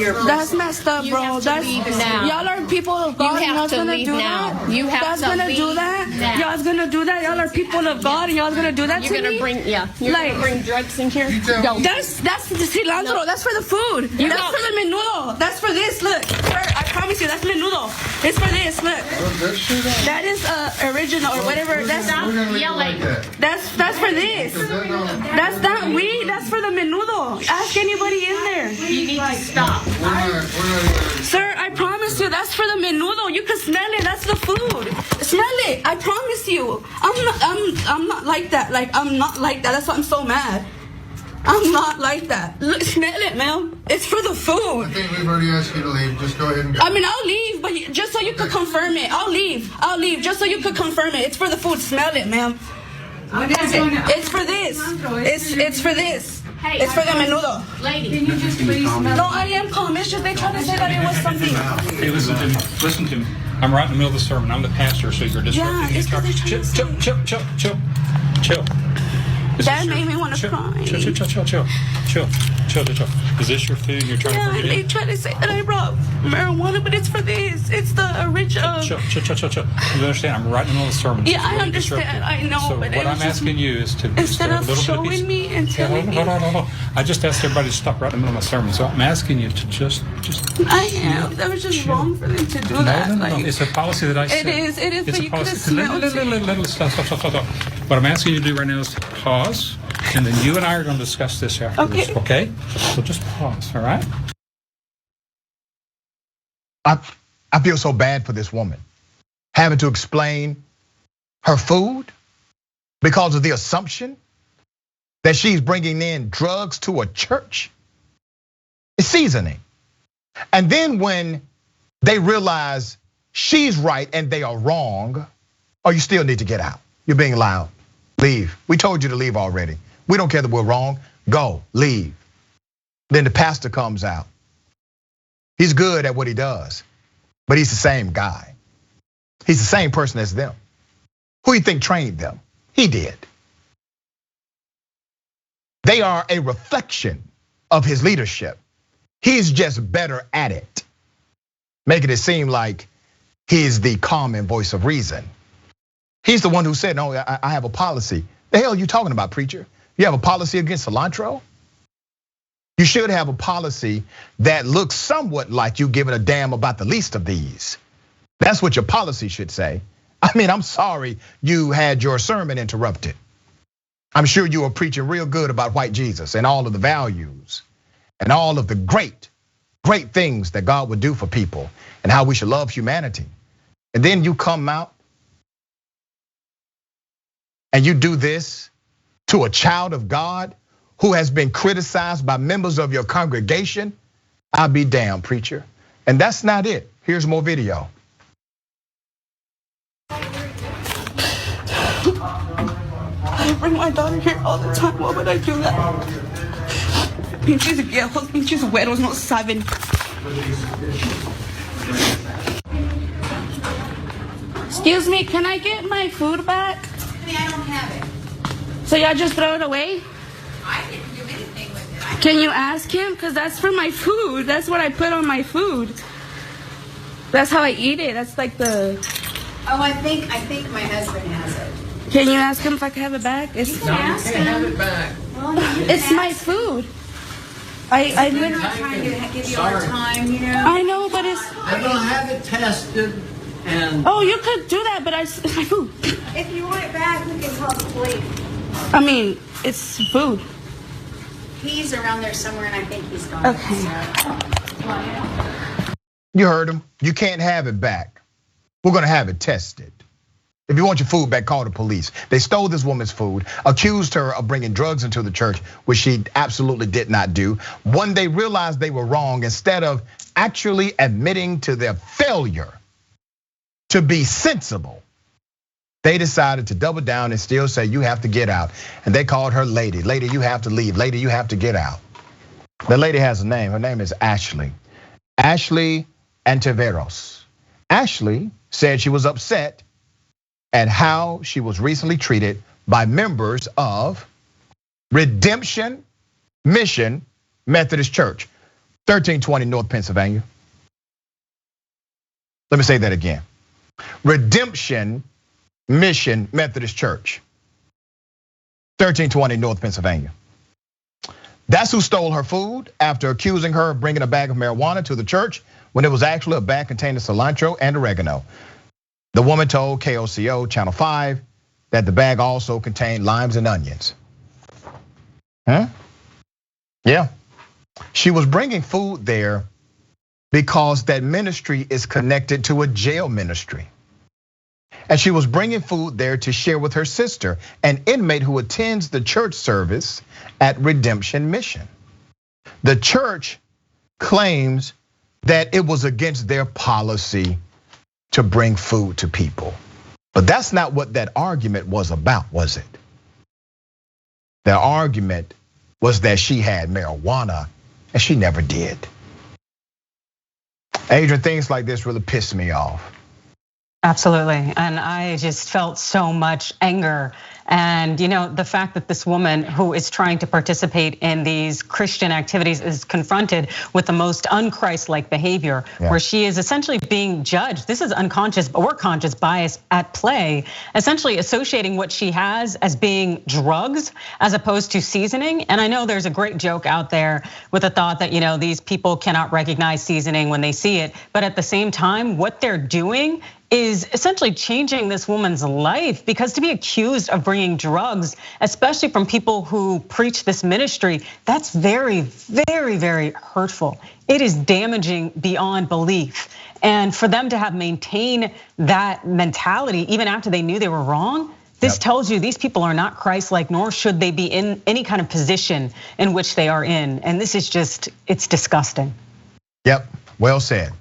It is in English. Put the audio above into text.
your. That's messed up, You bro. have to That's leave now. Y'all are people of God. You have Y'all's to gonna leave do now. that. You have Y'all's to gonna leave do that. now. Y'all's gonna do that. Y'all are people of God, and y'all's gonna do that You're to gonna me. bring, yeah. You're Like- gonna bring drugs in here. Go. That's the cilantro. No. That's for the food. You That's don't. for the menudo. That's for this. Look, sir, I promise you, that's menudo. It's for this. Look, that is original or whatever. That's Yelling. that's for this. That's not weed. That's for the menudo. Ask anybody in there. You need to stop. Sir, I promise you, that's for the menudo. You can smell it. That's the food. Smell it. I promise you. I'm not like that. Like, I'm not like that. That's why I'm so mad. I'm not like that. Look, smell it, ma'am. It's for the food. I think we've already asked you to leave. Just go ahead and go. I mean, I'll leave, but just so you could confirm it. I'll leave, just so you could confirm it. It's for the food. Smell it, ma'am. It's for this. It's for this. Hey, It's for the menudo. Lady. Can you just please smell? No, I am calm. It's just they try to say that it was something. Hey, listen to me. Listen to me. I'm right in the middle of the sermon. I'm the pastor, so you're disrupting Yeah, the it's entire. what they're trying to Chill. Is That this made your- me want to cry. Chill. Is this your food? You're trying Yeah, to bring it they in? try to say that I brought marijuana, but it's for this. It's the original. Chill. You understand? I'm right in the middle of the sermon. Yeah, I You're understand. disrupting. I know, So but what it I'm was just- asking you is to just Instead have of a little bit of showing peace. me and telling me. No. I just asked everybody to stop right in the middle of my sermon. So I'm asking you to just. I am. That was just wrong for them to do that. No. Like, It's a policy that I set. It is, It's but a you could have policy. smelled it. Stop. What I'm asking you to do right now is to pause, and then you and I are going to discuss this afterwards. Okay? So just pause. All right? I feel so bad for this woman, having to explain her food because of the assumption that she's bringing in drugs to a church. It's seasoning. And then when they realize she's right and they are wrong, you still need to get out. You're being loud. Leave. We told you to leave already. We don't care that we're wrong. Go, leave. Then the pastor comes out. He's good at what he does, but he's the same guy. He's the same person as them. Who do you think trained them? He did. They are a reflection of his leadership. He's just better at it, making it seem like he's the common voice of reason. He's the one who said, no, I have a policy. The hell are you talking about, preacher? You have a policy against cilantro? You should have a policy that looks somewhat like you giving a damn about the least of these. That's what your policy should say. I mean, I'm sorry you had your sermon interrupted. I'm sure you were preaching real good about white Jesus and all of the values and all of the great things that God would do for people and how we should love humanity. And then you come out and you do this to a child of God who has been criticized by members of your congregation. I'll be damned, preacher. And that's not it. Here's more video. I bring my daughter here all the time. Why would I do that? Pinches viejos, pinches güeros no saben. Excuse me, can I get my food back? I don't have it. So y'all just throw it away? I didn't do anything with it. Can you ask him? Because that's for my food. That's what I put on my food. That's how I eat it. That's like the... Oh, I think my husband has it. Can you ask him if I can have it back? It's, You can ask him. Have it back. Well, you can it's my ask. food. I I'm literally... not trying to give you our time, you know. I know, but it's... I'm gonna have it tested and Oh, you could do that, but it's my food. If you want it back, we can call the police. I mean, it's food. He's around there somewhere, and I think he's gone. Okay. So. You heard him. You can't have it back. We're gonna have it tested. If you want your food back, call the police. They stole this woman's food, accused her of bringing drugs into the church, which she absolutely did not do. When they realized they were wrong, instead of actually admitting to their failure to be sensible, they decided to double down and still say, you have to get out. And they called her lady. Lady, you have to leave. Lady, you have to get out. The lady has a name. Her name is Ashley. Ashley Antiveros. Ashley said she was upset at how she was recently treated by members of Redemption Mission Methodist Church. 1320 North Pennsylvania. Let me say that again. Redemption Mission Methodist Church, 1320 North Pennsylvania. That's who stole her food after accusing her of bringing a bag of marijuana to the church when it was actually a bag containing cilantro and oregano. The woman told KOCO Channel 5 that the bag also contained limes and onions. Yeah. She was bringing food there because that ministry is connected to a jail ministry. And she was bringing food there to share with her sister, an inmate who attends the church service at Redemption Mission. The church claims that it was against their policy to bring food to people. But that's not what that argument was about, was it? The argument was that she had marijuana and she never did. Adrienne, things like this really piss me off. Absolutely, and I just felt so much anger. And the fact that this woman who is trying to participate in these Christian activities is confronted with the most un-Christ-like behavior, where she is essentially being judged. This is unconscious or conscious bias at play, essentially associating what she has as being drugs as opposed to seasoning. And I know there's a great joke out there with the thought that these people cannot recognize seasoning when they see it, but at the same time, what they're doing is essentially changing this woman's life, because to be accused of bringing drugs, especially from people who preach this ministry, that's very, very, very hurtful. It is damaging beyond belief. And for them to have maintained that mentality, even after they knew they were wrong, this tells you these people are not Christ-like, nor should they be in any kind of position in which they are in. And this is just, it's disgusting. Yep, well said.